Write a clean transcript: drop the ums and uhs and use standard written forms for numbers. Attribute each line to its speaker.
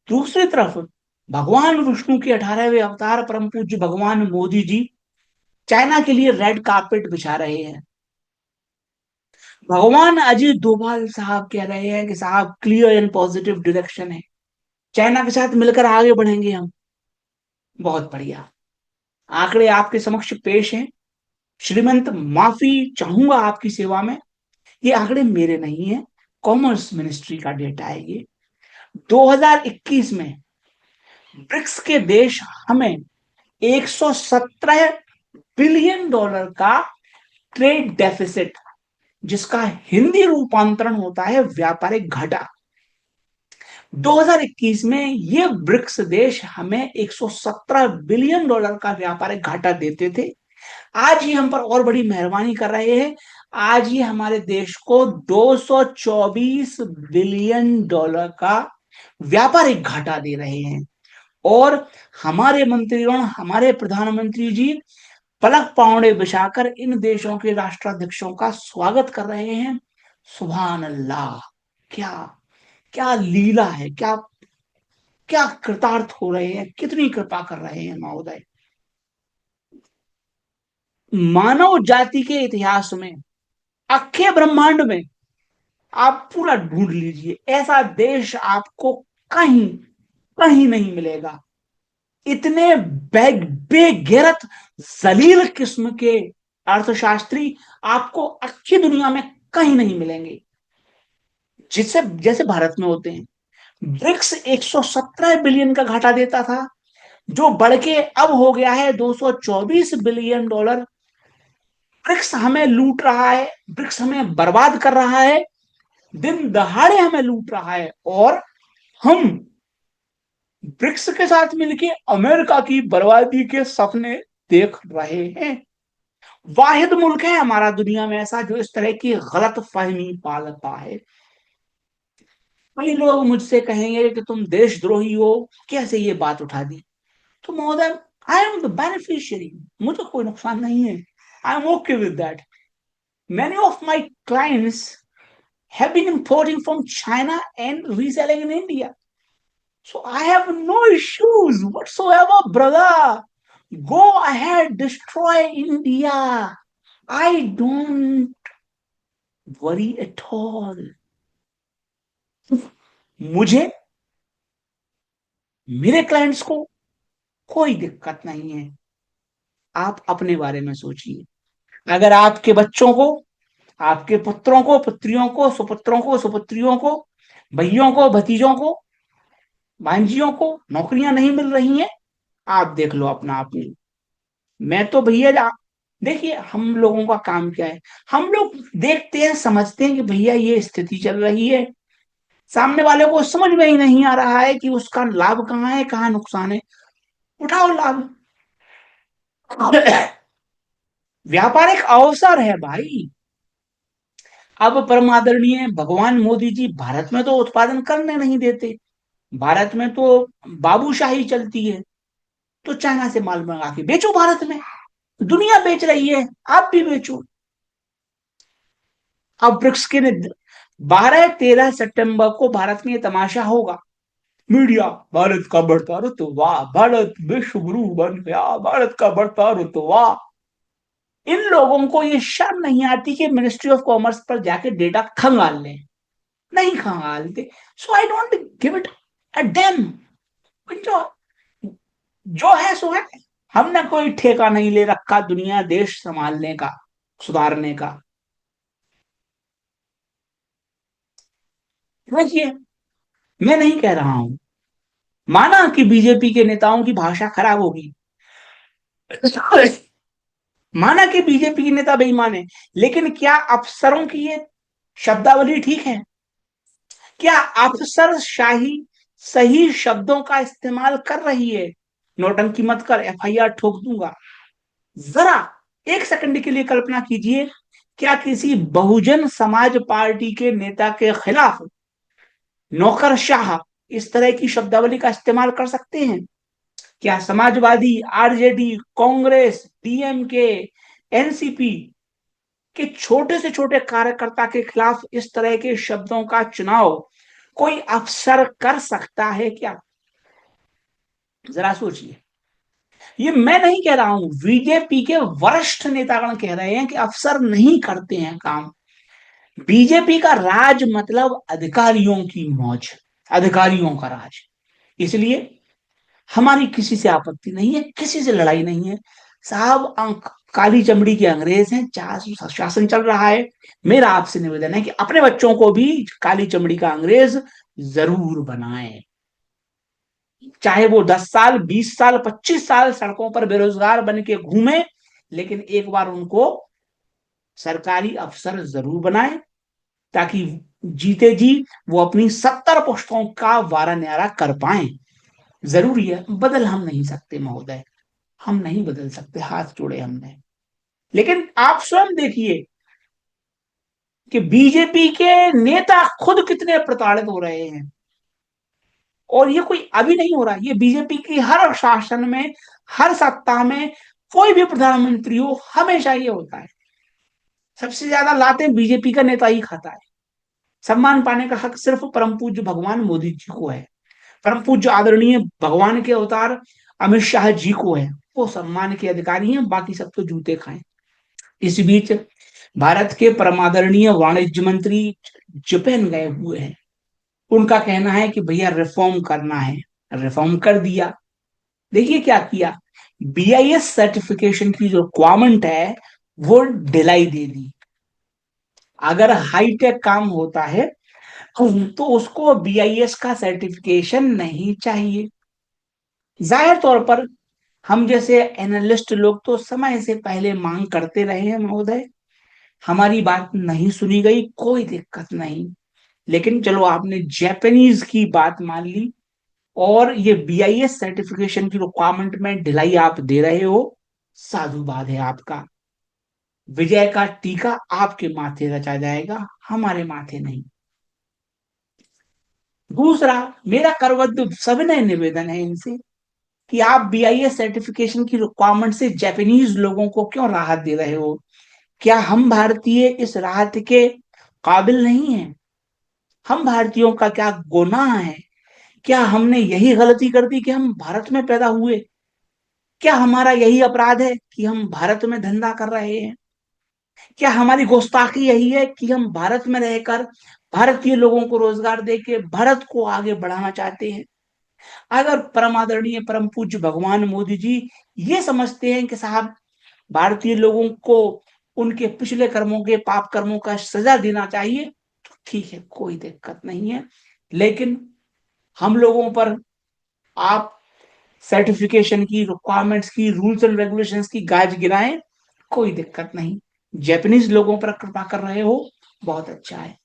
Speaker 1: दूसरी तरफ भगवान विष्णु के 18वें अवतार परम पूज्य भगवान मोदी जी चाइना के लिए रेड कार्पेट बिछा रहे हैं। भगवान अजीत डोभाल साहब कह रहे हैं कि साहब क्लियर एंड पॉजिटिव डायरेक्शन है, चाइना के साथ मिलकर आगे बढ़ेंगे हम। बहुत बढ़िया। आंकड़े आपके समक्ष पेश हैं। श्रीमंत, माफी चाहूंगा आपकी सेवा में। ये आंकड़े मेरे नहीं है, कॉमर्स मिनिस्ट्री का डेटा है ये। 2021 में ब्रिक्स के देश हमें 117 बिलियन डॉलर का ट्रेड डेफिसिट, जिसका हिंदी रूपांतरण होता है व्यापारिक घाटा, 2021 में ये ब्रिक्स देश हमें 117 बिलियन डॉलर का व्यापारिक घाटा देते थे। आज ये हम पर और बड़ी मेहरबानी कर रहे हैं। आज ये हमारे देश को 224 बिलियन डॉलर का व्यापारिक घाटा दे रहे हैं। और हमारे मंत्रीगण, हमारे प्रधानमंत्री जी पलक पावड़े बिछाकर इन देशों के राष्ट्राध्यक्षों का स्वागत कर रहे हैं। सुभान अल्लाह। क्या क्या लीला है, क्या क्या कृतार्थ हो रहे हैं, कितनी कृपा कर रहे हैं महोदय। मानव जाति के इतिहास में, अक्षय ब्रह्मांड में आप पूरा ढूंढ लीजिए, ऐसा देश आपको कहीं कहीं नहीं मिलेगा। इतने बेगैरत जलील किस्म के अर्थशास्त्री आपको अच्छी दुनिया में कहीं नहीं मिलेंगे, जिससे जैसे भारत में होते हैं। ब्रिक्स 117 बिलियन का घाटा देता था, जो बढ़ के अब हो गया है 224 बिलियन डॉलर। ब्रिक्स हमें लूट रहा है, ब्रिक्स हमें बर्बाद कर रहा है, दिन दहाड़े हमें लूट रहा है। और हम ब्रिक्स के साथ मिलकर अमेरिका की बर्बादी के सपने देख रहे हैं। वाहिद मुल्क है हमारा दुनिया में ऐसा जो इस तरह की गलत फहमी पालता है। कई लोग मुझसे कहेंगे कि तुम देशद्रोही हो, कैसे ये बात उठा दी। तो महोदय, आई एम द बेनिफिशियरी, मुझे कोई नुकसान नहीं है। I am okay with that. Many of my clients have been importing from China and reselling in India. So I have no issues whatsoever, brother. Go ahead, destroy India. I don't worry at all. मुझे, मेरे clients को कोई दिक्कत नहीं है। आप अपने बारे में सोचिए। अगर आपके बच्चों को, आपके पुत्रों को, पुत्रियों को, सुपुत्रों को, सुपुत्रियों को, भैयों को, भतीजों को, भांजियों को नौकरियां नहीं मिल रही हैं, आप देख लो अपना आप में। मैं तो भैया देखिए, हम लोगों का काम क्या है, हम लोग देखते हैं, समझते हैं कि भैया ये स्थिति चल रही है। सामने वाले को समझ में ही नहीं आ रहा है कि उसका लाभ कहाँ है, कहाँ नुकसान है। उठाओ लाभ। व्यापारिक अवसर है भाई। अब परमादरणीय भगवान मोदी जी भारत में तो उत्पादन करने नहीं देते, भारत में तो बाबूशाही चलती है। तो चाइना से माल मंगा के बेचो भारत में, दुनिया बेच रही है, आप भी बेचो। अब ब्रिक्स के 12-13 सितंबर को भारत में ये तमाशा होगा। मीडिया, भारत का बढ़ता रुतबा, भारत विश्व गुरु बन गया, भारत का बढ़ता रुतबा। इन लोगों को ये शर्म नहीं आती कि मिनिस्ट्री ऑफ कॉमर्स पर जाके डेटा खंगाल लें। नहीं खंगालते। So I don't give it a damn. जो जो है सो है। हमने कोई ठेका नहीं ले रखा दुनिया देश संभालने का, सुधारने का। देखिए, मैं नहीं कह रहा हूं, माना कि बीजेपी के नेताओं की भाषा खराब होगी, माना कि बीजेपी के नेता बेईमान है, लेकिन क्या अफसरों की ये शब्दावली ठीक है? क्या अफसरशाही सही शब्दों का इस्तेमाल कर रही है? नोटंकी मत कर, एफआईआर ठोक दूंगा। जरा एक सेकंड के लिए कल्पना कीजिए, क्या किसी बहुजन समाज पार्टी के नेता के खिलाफ नौकरशाह इस तरह की शब्दावली का इस्तेमाल कर सकते हैं? क्या Samajwadi, RJD, Congress, DMK, NCP के छोटे से छोटे कार्यकर्ता के खिलाफ इस तरह के शब्दों का चुनाव कोई अफसर कर सकता है क्या? जरा सोचिए, ये मैं नहीं कह रहा हूं, बीजेपी के वरिष्ठ नेतागण कह रहे हैं कि अफसर नहीं करते हैं काम। बीजेपी का राज मतलब अधिकारियों की मौज, अधिकारियों का राज। इसलिए हमारी किसी से आपत्ति नहीं है, किसी से लड़ाई नहीं है साहब। काली चमड़ी के अंग्रेज हैं, शासन चल रहा है। मेरा आपसे निवेदन है कि अपने बच्चों को भी काली चमड़ी का अंग्रेज जरूर बनाएं, चाहे वो 10 साल, 20 साल, 25 साल सड़कों पर बेरोजगार बन के घूमे, लेकिन एक बार उनको सरकारी अफसर जरूर बनाए, ताकि जीते जी वो अपनी 70 पुश्तों का वारा न्यारा कर पाए। जरूरी है, बदल हम नहीं सकते महोदय, हम नहीं बदल सकते, हाथ जोड़े हमने। लेकिन आप स्वयं देखिए कि बीजेपी के नेता खुद कितने प्रताड़ित हो रहे हैं। और ये कोई अभी नहीं हो रहा, ये बीजेपी की हर शासन में, हर सत्ता में, कोई भी प्रधानमंत्री हो, हमेशा ये होता है। सबसे ज्यादा लातें बीजेपी का नेता ही खाता है। सम्मान पाने का हक सिर्फ परम पूज्य भगवान मोदी जी को है, परम पूज्य आदरणीय भगवान के अवतार अमित शाह जी को है। वो सम्मान के अधिकारी हैं, बाकी सब तो जूते खाएं। इस बीच भारत के परमादरणीय वाणिज्य मंत्री जापान गए हुए हैं। उनका कहना है कि भैया रिफॉर्म करना है, रिफॉर्म कर दिया। देखिए क्या किया, बीआईएस सर्टिफिकेशन की जो रिक्वायरमेंट है वो ढिलाई दे दी। अगर हाईटेक काम होता है तो उसको बीआईएस का सर्टिफिकेशन नहीं चाहिए। जाहिर तौर पर हम जैसे एनालिस्ट लोग तो समय से पहले मांग करते रहे हैं महोदय, हमारी बात नहीं सुनी गई, कोई दिक्कत नहीं। लेकिन चलो, आपने जापानीज की बात मान ली और ये बीआईएस सर्टिफिकेशन की रिक्वायरमेंट में ढिलाई आप दे रहे हो, साधुवाद है आपका। विजय का टीका आपके माथे रचा जाएगा, हमारे माथे नहीं। दूसरा, मेरा करवद्ध सविनय निवेदन है इनसे कि आप बीआईएस सर्टिफिकेशन की रिक्वायरमेंट से जापानीज लोगों को क्यों राहत दे रहे हो? क्या हम भारतीय इस राहत के काबिल नहीं हैं? हम भारतीयों का क्या गुनाह है? क्या हमने यही गलती कर दी कि हम भारत में पैदा हुए? क्या हमारा यही अपराध है कि हम भारत में धंधा कर रहे हैं? क्या हमारी गुस्ताखी यही है कि हम भारत में रहकर भारतीय लोगों को रोजगार देके भारत को आगे बढ़ाना चाहते हैं? अगर परम आदरणीय परम पूज्य भगवान मोदी जी ये समझते हैं कि साहब भारतीय लोगों को उनके पिछले कर्मों के, पाप कर्मों का सजा देना चाहिए, तो ठीक है, कोई दिक्कत नहीं है। लेकिन हम लोगों पर आप सर्टिफिकेशन की रिक्वायरमेंट्स की, रूल्स एंड रेगुलेशंस की गाज गिराएं, कोई दिक्कत नहीं। जापानीज लोगों पर कृपा कर रहे हो, बहुत अच्छा है।